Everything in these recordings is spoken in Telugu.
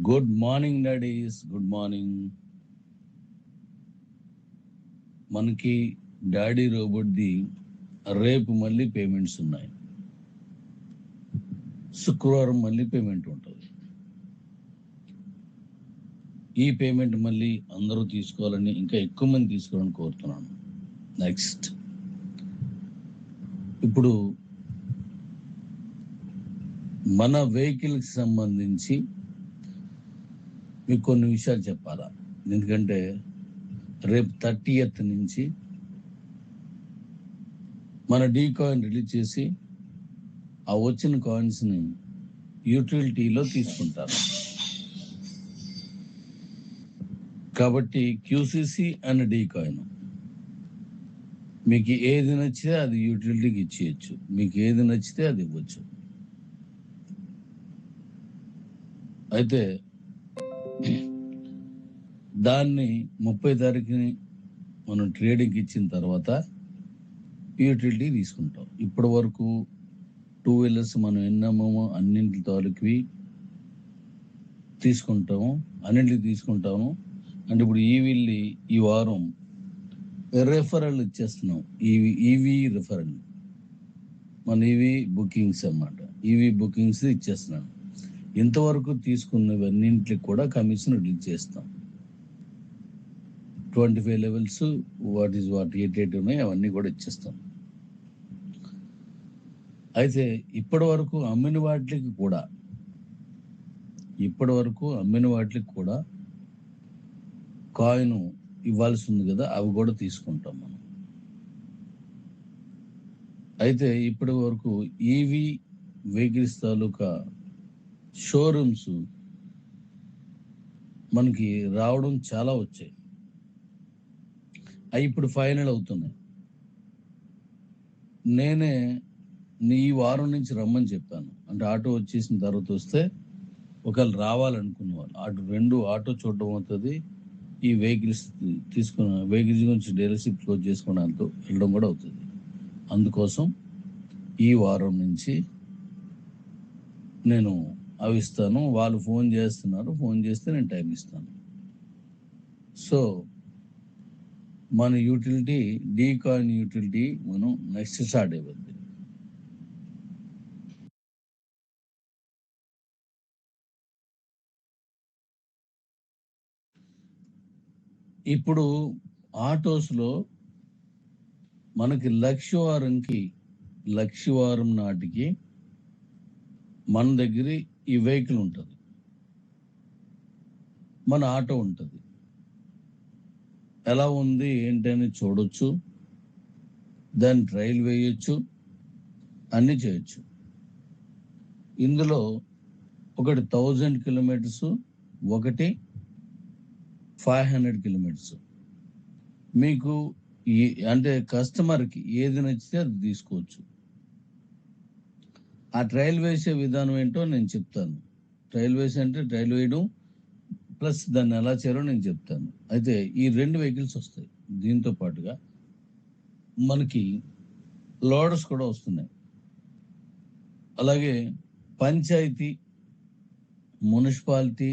Good morning daddy's, good morning. మనకి డాడీ రోబోట్ది రేపు మళ్ళీ పేమెంట్స్ ఉన్నాయి. శుక్రవారం మళ్ళీ పేమెంట్ ఉంటుంది. ఈ పేమెంట్ మళ్ళీ అందరూ తీసుకోవాలని, ఇంకా ఎక్కువ మంది తీసుకోవాలని కోరుతున్నాను. నెక్స్ట్, ఇప్పుడు మన వెహికల్కి సంబంధించి మీకు కొన్ని విషయాలు చెప్పాలా. ఎందుకంటే రేపు 30th నుంచి మన డీ కాయిన్ రిలీజ్ చేసి ఆ వచ్చిన కాయిన్స్ని యూటిలిటీలో తీసుకుంటారు. కాబట్టి క్యూసీసీ అండ్ డీ కాయిన్ మీకు ఏది నచ్చితే అది యూటిలిటీకి ఇచ్చేయచ్చు, మీకు ఏది నచ్చితే అది ఇవ్వచ్చు. అయితే దాన్ని 30 తారీఖుని మనం ట్రేడింగ్కి ఇచ్చిన తర్వాత యూటిలిటీ తీసుకుంటాం. ఇప్పటి వరకు 2 వీలర్స్ మనం ఎన్నమ్మో అన్నింటి తాలూకువి తీసుకుంటాము, అన్నింటికి తీసుకుంటాము. అంటే ఇప్పుడు ఈవీల్ని ఈ వారం రెఫరల్ ఇచ్చేస్తున్నాం. ఈవీ రెఫరల్, మన ఈవీ బుకింగ్స్ అన్నమాట. ఈవీ బుకింగ్స్ ఇచ్చేస్తున్నాను. ఇంతవరకు తీసుకున్నవన్నింటికి కూడా కమిషన్ రిలీజ్ చేస్తాం. 25 లెవెల్స్ వాట్ ఎయిట్ ఉన్నాయి, అవన్నీ కూడా ఇచ్చేస్తాం. అయితే ఇప్పటి వరకు అమ్మిన వాటికి కూడా కాయిన్ ఇవ్వాల్సి ఉంది కదా, అవి కూడా తీసుకుంటాం మనం. అయితే ఇప్పటి వరకు ఈవీ వెహికల్స్ తాలూకా షోరూమ్స్ మనకి రావడం చాలా వచ్చాయి. అవి ఇప్పుడు ఫైనల్ అవుతున్నాయి. నేనే ఈ వారం నుంచి రమ్మని చెప్పాను. అంటే ఆటో వచ్చేసిన తర్వాత వస్తే ఒకవేళ రావాలనుకున్న వాళ్ళు రెండు ఆటో చూడడం అవుతుంది, ఈ వెహికల్స్ గురించి డీలర్షిప్ క్లోజ్ చేసుకోవడానికి వెళ్ళడం కూడా అవుతుంది. అందుకోసం ఈ వారం నుంచి నేను అవి ఇస్తాను. వాళ్ళు ఫోన్ చేస్తున్నారు, ఫోన్ చేస్తే నేను టైం ఇస్తాను. సో మన యూటిలిటీ, డీ కాయిన్ యూటిలిటీ మనం నెక్స్ట్ స్టార్ట్ అయిపోద్ది. ఇప్పుడు ఆటోస్లో మనకి లక్షవారం నాటికి మన దగ్గర ఈ వెహికల్ ఉంటుంది, మన ఆటో ఉంటుంది. ఎలా ఉంది ఏంటని చూడొచ్చు, దాన్ని ట్రయల్ వేయచ్చు, అన్నీ చేయొచ్చు. ఇందులో ఒకటి 1000 కిలోమీటర్స్, ఒకటి 500 కిలోమీటర్స్. మీకు అంటే కస్టమర్కి ఏది నచ్చితే అది తీసుకోవచ్చు. ఆ ట్రయల్ వేసే విధానం ఏంటో నేను చెప్తాను. ట్రయల్ వేసి అంటే ట్రయల్ వేయడం ప్లస్ దాన్ని ఎలా చేయాలో నేను చెప్తాను. అయితే ఈ 2 వెహికల్స్ వస్తాయి. దీంతో పాటుగా మనకి లోడర్స్ కూడా వస్తున్నాయి. అలాగే పంచాయతీ, మున్సిపాలిటీ,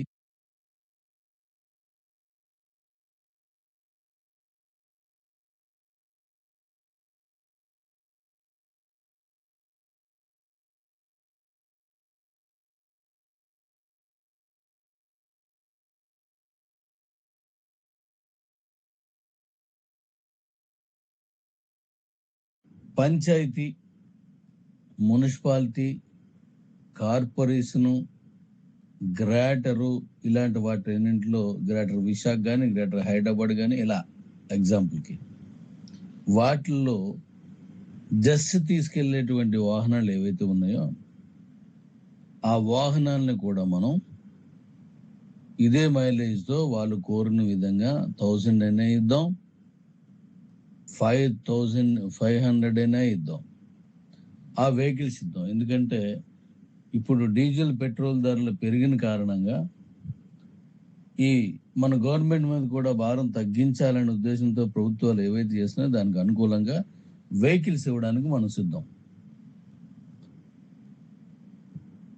మున్సిపాలిటీ, కార్పొరేషను, గ్రేటరు, ఇలాంటి వాటిన్నింటిలో గ్రేటర్ విశాఖ కానీ, గ్రేటర్ హైదరాబాద్ కానీ, ఇలా ఎగ్జాంపుల్కి వాటిల్లో జస్ట్ తీసుకెళ్లేటువంటి వాహనాలు ఏవైతే ఉన్నాయో ఆ వాహనాలను కూడా మనం ఇదే మైలేజ్తో వాళ్ళు కోరిన విధంగా 1000 అయినా ఇద్దాం, 5500 అయినా ఇద్దాం, ఆ వెహికల్స్ ఇద్దాం. ఎందుకంటే ఇప్పుడు డీజిల్, పెట్రోల్ ధరలు పెరిగిన కారణంగా ఈ మన గవర్నమెంట్ మీద కూడా భారం తగ్గించాలనే ఉద్దేశంతో ప్రభుత్వాలు ఏవైతే చేస్తున్నాయో దానికి అనుకూలంగా వెహికల్స్ ఇవ్వడానికి మనం సిద్ధం.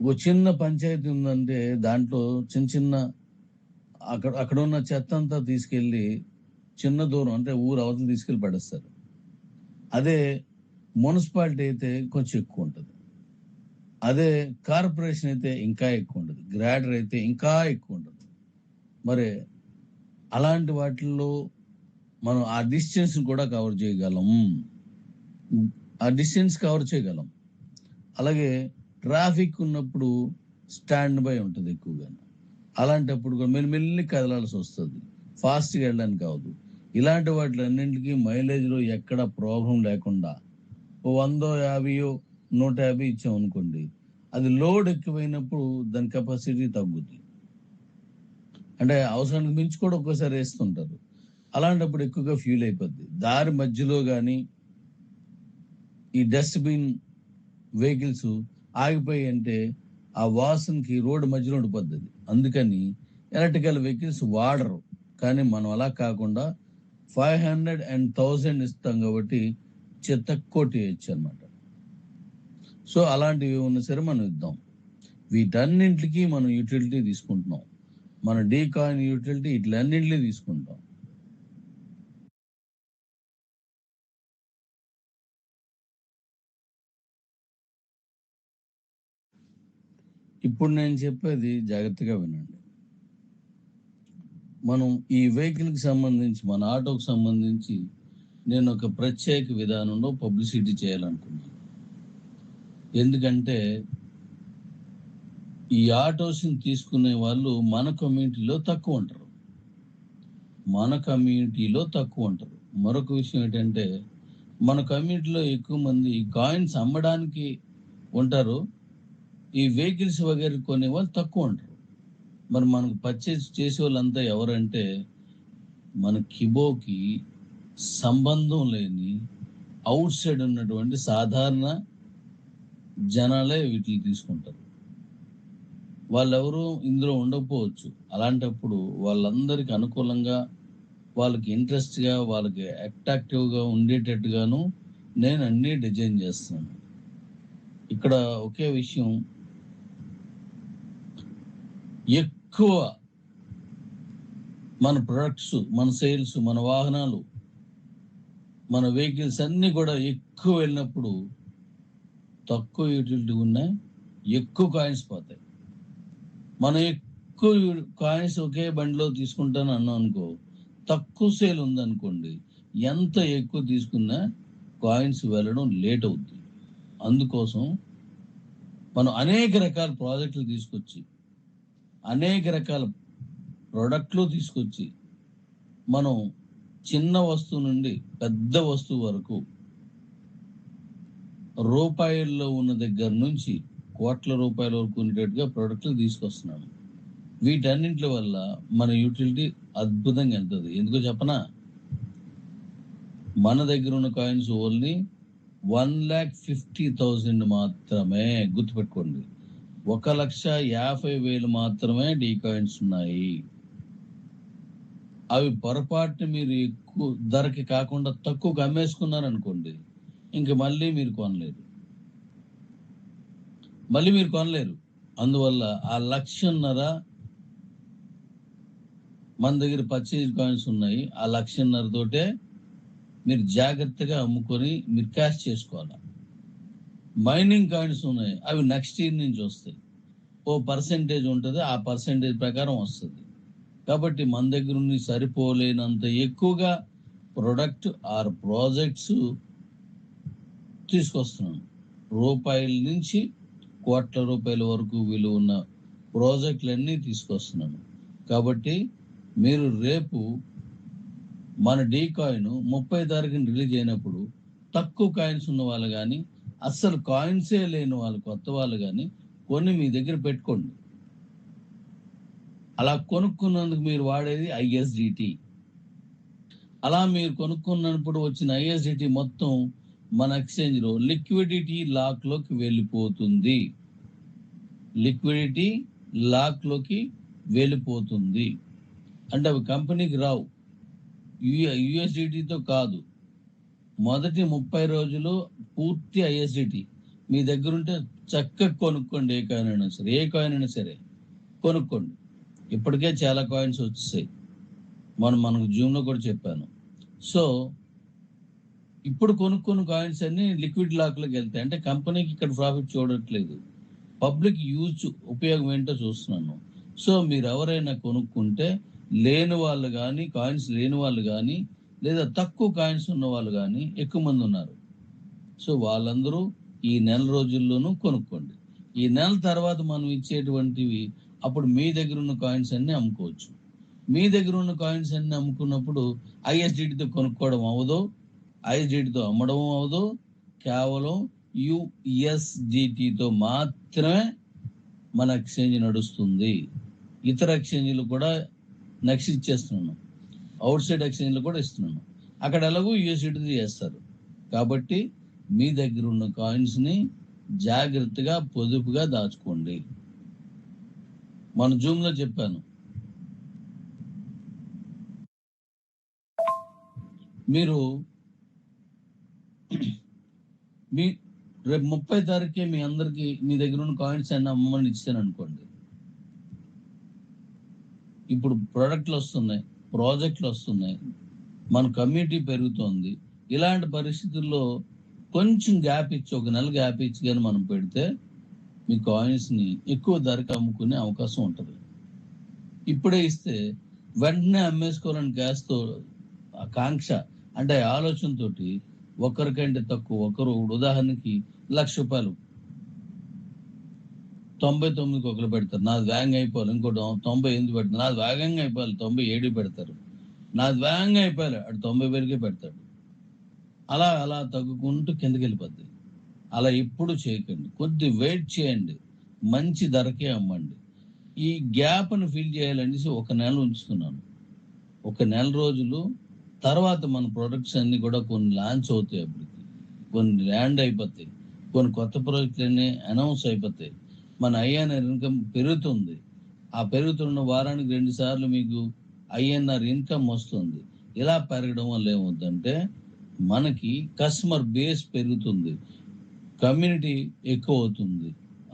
ఒక చిన్న పంచాయతీ ఉందంటే దాంట్లో చిన్న చిన్న అక్కడ ఉన్న చెత్త అంతా తీసుకెళ్ళి చిన్న దూరం అంటే ఊరు అవతల తీసుకెళ్ళి పడేస్తారు. అదే మున్సిపాలిటీ అయితే కొంచెం ఎక్కువ ఉంటుంది. అదే కార్పొరేషన్ అయితే ఇంకా ఎక్కువ ఉంటుంది. గ్రాడర్ అయితే ఇంకా ఎక్కువ ఉంటుంది. మరి అలాంటి వాటిల్లో మనం ఆ డిస్టెన్స్ కూడా కవర్ చేయగలం. ఆ డిస్టెన్స్ కవర్ చేయగలం. అలాగే ట్రాఫిక్ ఉన్నప్పుడు స్టాండ్ బై ఉంటుంది ఎక్కువగా. అలాంటప్పుడు కూడా మెల్లి కదలాల్సి వస్తుంది. ఫాస్ట్గా వెళ్ళడానికి కావద్దు. ఇలాంటి వాటిలన్నింటికి మైలేజ్లో ఎక్కడ ప్రాబ్లం లేకుండా 100, 50, 150 ఇచ్చాం అనుకోండి, అది లోడ్ ఎక్కువైనప్పుడు దాని కెపాసిటీ తగ్గుద్ది. అంటే అవసరానికి మించి కూడా ఒక్కోసారి వేస్తుంటారు. అలాంటప్పుడు ఎక్కువగా ఫ్యూల్ అయిపోద్ది. దారి మధ్యలో కానీ ఈ డస్ట్బిన్ వెహికల్స్ ఆగిపోయి అంటే ఆ వాసనకి రోడ్డు మధ్యలో ఉండిపోద్ది. అందుకని ఎలక్ట్రికల్ వెహికల్స్ వాడరు. కానీ మనం అలా కాకుండా 500 and 1000 ఇస్తాం కాబట్టి తక్కువ చేయొచ్చు అనమాట. సో అలాంటివి ఉన్నా సరే మనం ఇద్దాం. వీటన్నింటికి మనం యూటిలిటీ తీసుకుంటున్నాం. మన డీకాయిన్ యూటిలిటీ ఇట్లన్నింటినీ తీసుకుంటాం. ఇప్పుడు నేను చెప్పేది జాగ్రత్తగా వినండి. మనం ఈ వెహికల్కి సంబంధించి మన ఆటోకి సంబంధించి నేను ఒక ప్రత్యేక విధానంలో పబ్లిసిటీ చేయాలనుకున్నాను. ఎందుకంటే ఈ ఆటోస్ని తీసుకునే వాళ్ళు మన కమ్యూనిటీలో తక్కువ ఉంటారు. మరొక విషయం ఏంటంటే మన కమ్యూనిటీలో ఎక్కువ మంది కాయిన్స్ అమ్మడానికి ఉంటారు. ఈ వెహికల్స్ వగైరా కొనే వాళ్ళు తక్కువ ఉంటారు. మరి మనకు పర్చేస్ చేసే వాళ్ళంతా ఎవరంటే మన కిబోకి సంబంధం లేని అవుట్ సైడ్ ఉన్నటువంటి సాధారణ జనాలే వీటిని తీసుకుంటారు. వాళ్ళెవరూ ఇందులో ఉండకపోవచ్చు. అలాంటప్పుడు వాళ్ళందరికీ అనుకూలంగా, వాళ్ళకి ఇంట్రెస్ట్గా, వాళ్ళకి అట్రాక్టివ్గా ఉండేటట్టుగాను నేను అన్నీ డిజైన్ చేస్తున్నాను. ఇక్కడ ఒకే విషయం, ఎక్కువ మన ప్రొడక్ట్స్, మన సేల్స్, మన వాహనాలు, మన వెహికల్స్ అన్నీ కూడా ఎక్కువ వెళ్ళినప్పుడు తక్కువ యూటిలిటీ ఉన్నాయి, ఎక్కువ కాయిన్స్ పోతాయి. మనం ఎక్కువ కాయిన్స్ ఒకే బండిలో తీసుకుంటాను అన్నాం అనుకో, తక్కువ సేల్ ఉందనుకోండి, ఎంత ఎక్కువ తీసుకున్నా కాయిన్స్ వెళ్ళడం లేట్ అవుద్ది. అందుకోసం మనం అనేక రకాల ప్రాజెక్టులు తీసుకొచ్చి, అనేక రకాల ప్రొడక్ట్లు తీసుకొచ్చి, మనం చిన్న వస్తువు నుండి పెద్ద వస్తువు వరకు రూపాయల్లో ఉన్న దగ్గర నుంచి కోట్ల రూపాయల వరకు ఉండేట్టుగా ప్రొడక్ట్లు తీసుకొస్తున్నాను. వీటన్నింటి వల్ల మన యూటిలిటీ అద్భుతంగా వెళ్తుంది. ఎందుకో చెప్పనా? మన దగ్గర ఉన్న కాయిన్స్ ఓన్లీ 1,50,000 మాత్రమే. గుర్తుపెట్టుకోండి, 1,50,000 మాత్రమే డీ కాయిన్స్ ఉన్నాయి. అవి పొరపాటున మీరు ఎక్కువ ధరకి కాకుండా తక్కువగా అమ్మేసుకున్నారనుకోండి, ఇంక మళ్ళీ మీరు కొనలేరు. అందువల్ల ఆ 1,50,000 మన దగ్గర పర్చేజ్ కాయిన్స్ ఉన్నాయి. ఆ 1,50,000 తోటే మీరు జాగ్రత్తగా అమ్ముకొని మీరు క్యాష్ చేసుకోవాలి. మైనింగ్ కాయిన్స్ ఉన్నాయి, అవి నెక్స్ట్ ఇయర్ నుంచి వస్తాయి. ఓ పర్సెంటేజ్ ఉంటుంది, ఆ పర్సెంటేజ్ ప్రకారం వస్తుంది. కాబట్టి మన దగ్గర ఉన్న సరిపోలేనంత ఎక్కువగా ప్రొడక్ట్ ఆర్ ప్రాజెక్ట్స్ తీసుకొస్తున్నాను. రూపాయల నుంచి కోట్ల రూపాయల వరకు విలువ ఉన్న ప్రాజెక్టులన్నీ తీసుకొస్తున్నాను. కాబట్టి మీరు రేపు మన డీ కాయిన్ 30 తారీఖున రిలీజ్ అయినప్పుడు తక్కువ కాయిన్స్ ఉన్న వాళ్ళు కానీ, అస్సలు కాయిన్సే లేని వాళ్ళు, కొత్త వాళ్ళు కానీ కొన్ని మీ దగ్గర పెట్టుకోండి. అలా కొనుక్కున్నందుకు మీరు వాడేది ఐఎస్డిటి. అలా మీరు కొనుక్కున్నప్పుడు వచ్చిన ఐఎస్డిటి మొత్తం మన ఎక్స్చేంజ్లో లిక్విడిటీ లాక్లోకి వెళ్ళిపోతుంది. అంటే అవి కంపెనీకి రావు. యుఎస్డిటితో కాదు. మొదటి 30 రోజులు పూర్తి ఐఎస్డిటి, మీ దగ్గర ఉంటే చక్కగా కొనుక్కోండి. ఏ కాయిన్ అయినా సరే కొనుక్కోండి. ఇప్పటికే చాలా కాయిన్స్ వచ్చేసాయి. మనకు జూమ్లో కూడా చెప్పాను. సో ఇప్పుడు కొనుక్కున్న కాయిన్స్ అన్ని లిక్విడ్ లాక్లోకి వెళ్తాయి. అంటే కంపెనీకి ఇక్కడ ప్రాఫిట్ చూడట్లేదు, పబ్లిక్ యూజ్ ఉపయోగం ఏంటో చూస్తున్నాను. సో మీరు ఎవరైనా కొనుక్కుంటే లేని వాళ్ళు కానీ, కాయిన్స్ లేని వాళ్ళు కానీ, లేదా తక్కువ కాయిన్స్ ఉన్న వాళ్ళు కానీ ఎక్కువ మంది ఉన్నారు. సో వాళ్ళందరూ ఈ నెల రోజుల్లోనూ కొనుక్కోండి. ఈ నెల తర్వాత మనం ఇచ్చేటువంటివి అప్పుడు మీ దగ్గర ఉన్న కాయిన్స్ అన్ని అమ్ముకోవచ్చు. మీ దగ్గర ఉన్న కాయిన్స్ అన్ని అమ్ముకున్నప్పుడు ఐఎస్డిటితో కొనుక్కోవడం అవ్వదు, ఐఎస్డిటితో అమ్మడం అవ్వదు. కేవలం యుఎస్డిటితో మాత్రమే మన ఎక్స్చేంజ్ నడుస్తుంది. ఇతర ఎక్స్చేంజ్లు కూడా నెక్స్ట్ ఇచ్చేస్తున్నాను, అవుట్ సైడ్ ఎక్స్చేంజ్లు కూడా ఇస్తున్నాను. అక్కడ ఎలాగో యూఎస్డిటితో చేస్తారు. కాబట్టి మీ దగ్గర ఉన్న కాయిన్స్ని జాగ్రత్తగా పొదుపుగా దాచుకోండి. మన జూమ్లో చెప్పాను, మీరు మీ రేపు 30 తారీఖే మీ అందరికి మీ దగ్గర ఉన్న కాయిన్స్ అన్ని అమ్మని ఇచ్చాను అనుకోండి. ఇప్పుడు ప్రొడక్ట్లు వస్తున్నాయి, ప్రాజెక్టులు వస్తున్నాయి, మన కమ్యూనిటీ పెరుగుతోంది. ఇలాంటి పరిస్థితుల్లో కొంచెం గ్యాప్ ఇచ్చి, ఒక నెల గ్యాప్ ఇచ్చి కానీ మనం పెడితే మీ కాయిన్స్ని ఎక్కువ ధరకు అమ్ముకునే అవకాశం ఉంటుంది. ఇప్పుడే ఇస్తే వెంటనే అమ్మేసుకోవాలని గ్యాస్తో కాంక్ష, అంటే ఆలోచనతో ఒకరికంటే తక్కువ ఒకరు, ఉదాహరణకి ₹1,00,000 99కి ఒకరు పెడతారు, నాది వేగంగా అయిపోవాలి. ఇంకోటి 98 పెడతారు, నాది వేగంగా అయిపోవాలి. 97 పెడతారు, నాది వేగంగా అయిపోయాలి. అటు 90,000కే పెడతాడు. అలా అలా తగ్గుకుంటూ కిందకి వెళ్ళిపోద్ది. అలా ఎప్పుడు చేయకండి. కొద్ది వెయిట్ చేయండి, మంచి ధరకే అమ్మండి. ఈ గ్యాప్ను ఫిల్ చేయాలనేసి ఒక నెల ఉంచుతున్నాను. ఒక నెల రోజులు తర్వాత మన ప్రొడక్ట్స్ అన్నీ కూడా కొన్ని లాంచ్ అవుతాయి. అప్పటికి కొన్ని ల్యాండ్ అయిపోతాయి, కొన్ని కొత్త ప్రాజెక్టులన్నీ అనౌన్స్ అయిపోతాయి. మన ఐఎన్ఆర్ ఇన్కమ్ పెరుగుతుంది. ఆ పెరుగుతున్న వారానికి 2 సార్లు మీకు ఐఎన్ఆర్ ఇన్కమ్ వస్తుంది. ఇలా పెరగడం వల్ల ఏమవుతుందంటే మనకి కస్టమర్ బేస్ పెరుగుతుంది, కమ్యూనిటీ ఎక్కువ అవుతుంది.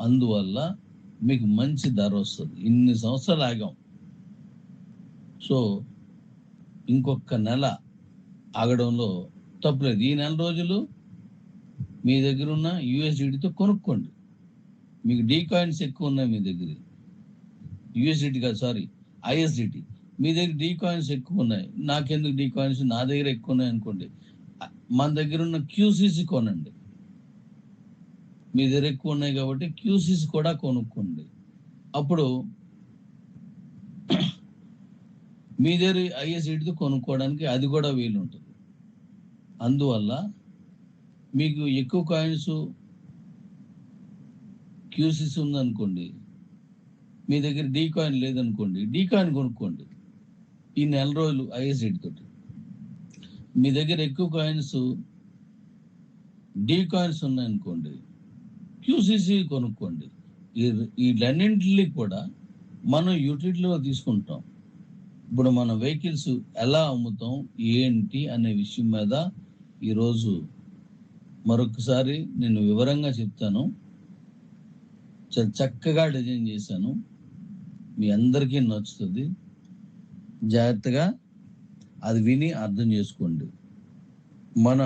అందువల్ల మీకు మంచి ధర వస్తుంది. ఇన్ని సంవత్సరాలు ఆగాం, సో ఇంకొక నెల ఆగడంలో తప్పులేదు. ఈ నెల రోజులు మీ దగ్గర ఉన్న యూఎస్డిటితో కొనుక్కోండి. మీకు డీ కాయిన్స్ ఎక్కువ ఉన్నాయి మీ దగ్గర, యూఎస్డిటి కాదు, సారీ ఐఎస్డిటి. మీ దగ్గర డీ కాయిన్స్ ఎక్కువ ఉన్నాయి, నాకెందుకు డీ కాయిన్స్, నా దగ్గర ఎక్కువ ఉన్నాయి అనుకోండి. మన దగ్గర ఉన్న క్యూసీసీ కొనండి. మీ దగ్గర ఎక్కువ ఉన్నాయి కాబట్టి క్యూసీసీ కూడా కొనుక్కోండి. అప్పుడు మీ దగ్గర ఐఎస్డిటితో కొనుక్కోవడానికి అది కూడా వీలు ఉంటుంది. అందువల్ల మీకు ఎక్కువ కాయిన్స్ క్యూసీసీ ఉందనుకోండి, మీ దగ్గర డీ కాయిన్ లేదనుకోండి, డీ కాయిన్ కొనుక్కోండి ఈ నెల రోజులు ఐఎస్డిటి తోటి. మీ దగ్గర ఎక్కువ కాయిన్స్ డీ కాయిన్స్ ఉన్నాయనుకోండి, క్యూసీసీ కొనుక్కోండి. వీటన్నింటినీ కూడా మనం యూటిలిటీలో తీసుకుంటాం. ఇప్పుడు మన వెహికల్స్ ఎలా అమ్ముతాం ఏంటి అనే విషయం మీద ఈరోజు మరొకసారి నేను వివరంగా చెప్తాను. చక్కగా డిజైన్ చేశాను, మీ అందరికీ నచ్చుతుంది. జాగ్రత్తగా అది విని అర్థం చేసుకోండి. మన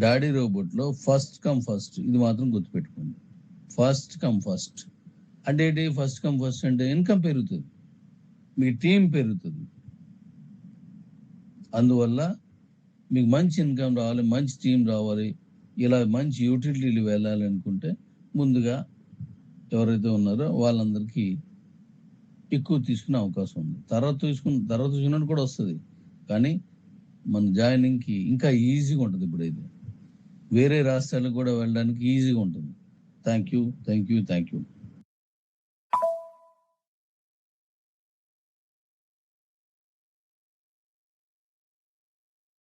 డాడీ రోబోట్లో ఫస్ట్ కమ్ ఫస్ట్, ఇది మాత్రం గుర్తుపెట్టుకోండి. ఫస్ట్ కమ్ ఫస్ట్ అంటే ఏంటి? ఫస్ట్ కమ్ ఫస్ట్ అంటే ఇన్కమ్ పెరుగుతుంది, మీ టీం పెరుగుతుంది. అందువల్ల మీకు మంచి ఇన్కమ్ రావాలి, మంచి టీం రావాలి, ఇలా మంచి యూటిలిటీలు వెళ్ళాలి అనుకుంటే ముందుగా ఎవరైతే ఉన్నారో వాళ్ళందరికీ ఎక్కువ తీసుకునే అవకాశం ఉంది. తర్వాత తీసుకున్నట్టు కూడా వస్తుంది, కానీ మన జాయినింగ్కి ఇంకా ఈజీగా ఉంటుంది. ఇప్పుడు ఇది వేరే రాష్ట్రాలకు కూడా వెళ్ళడానికి ఈజీగా ఉంటుంది. Thank you.